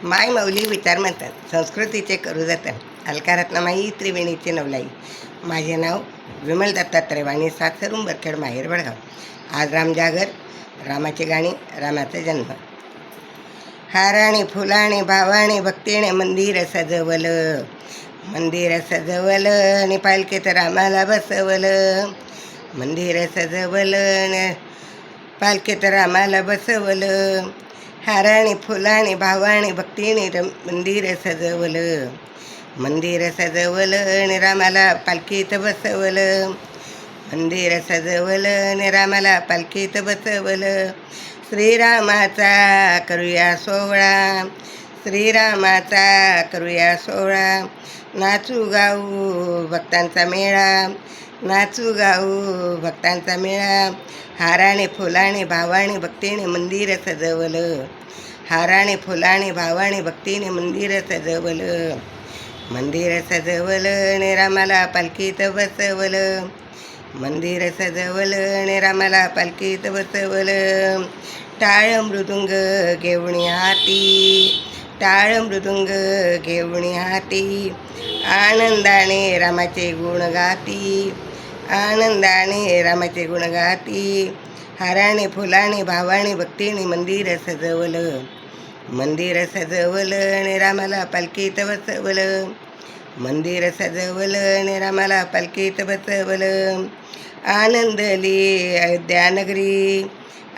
माय मौली विचार म्हणतात, संस्कृतीचे करू जतन. अलकारात्नमाई त्रिवेणीचे नवलाई. माझे नाव विमल दत्तात्रय वाणी, सासरून बरखेड, माहेर वडगाव. आज रामजागर, रामाची गाणी, रामाचा जन्म. हाराने फुलाने भावाने भक्तीने मंदिर सजवलं, मंदिर सजवलं आणि पालखीत रामाला बसवलं. मंदिर सजवलं न पालखीत रामाला बसवलं. हाराने फुलाने भावाने भक्तीने मंदिर सजवलं, मंदिर सजवलं आणि रामाला पालखीत बसवलं. मंदिर सजवलं आणि रामाला पालखीत बसवलं. श्रीरामाचा करूया सोहळा, श्रीरामाचा करूया सोहळा. नाचू गाऊ भक्तांचा मेळा, नाचू गाऊ भक्तांचा मेळा. हाराने फुलाने भावाने भक्तीने मंदिर सजवलं, हाराने फुलाने भावाने भक्तीने मंदिर सजवलं. मंदिर सजवलं आणि रामाला पालखीत बसवलं, मंदिर सजवलं आणि रामाला पालखीत बसवलं. टाळ मृदुंग घेऊन हाती, टाळ मृदुंग घेऊन हाती. आनंदाने रामाचे गुण गाती, आनंदाने रामाचे गुण गाती. हाराने फुलाने भावाने भक्तीने मंदिर सजवलं, मंदिर सजवलं आणि रामाला पालखीत बसवलं. मंदिर सजवलं आणि रामाला पालखीत बसवलं. आनंदली अयोध्या नगरी,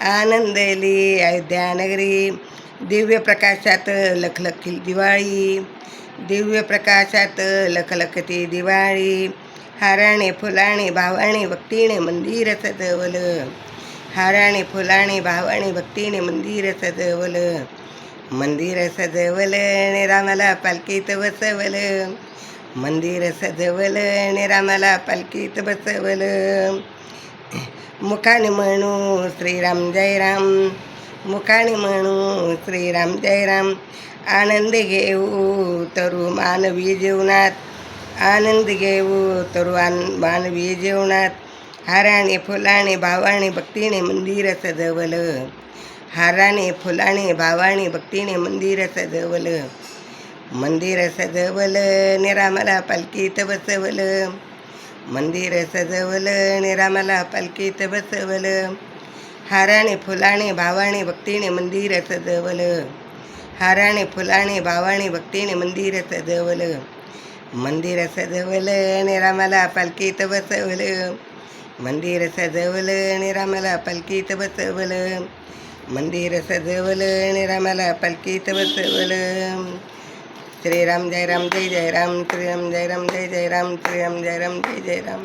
आनंदली अयोध्या नगरी. दिव्य प्रकाशात लखलखी दिवाळी, दिव्य प्रकाशात लखलखती दिवाळी. हाराने फुलाने भावाने भक्तीने मंदिर सजवलं, हाराने फुलाने भावाने भक्तीने मंदिर सजवलं. मंदिर सजवलं आणि रामाला पालखीत बसवलं, मंदिर सजवलं आणि रामाला पालखीत बसवलं. मुखाने म्हणू श्रीराम जय राम, मुखाने म्हणू श्रीराम जय राम. आनंद घेऊ तरू मानवी जीवनात, आनंद घेऊ तरू मानवी जीवनात. हाराने फुलाने भावाने भक्तीने मंदिर सजवलं, हाराने फुलाने भावाने भक्तीने मंदिर सजवलं. मंदिर सजवलं आणि रामाला पालखीत बसवलं, मंदिर सजवलं आणि रामाला पालखीत बसवलं. हाराने फुलाने भावाने भक्तीने मंदिर सजवलं, हाराने फुलाने भावाने भक्तीने मंदिर सजवलं. मंदिर सजवलं आणि रामाला पालखीत बसवलं, मंदिर सजवलं आणि रामाला पालखीत बसवलं. मंदिर सजवलं आणि रामाला पालखीत बसवलं. श्रीराम जय राम जय जय राम, श्रीराम जय राम जय जय राम, श्रीराम जय राम जय जय राम.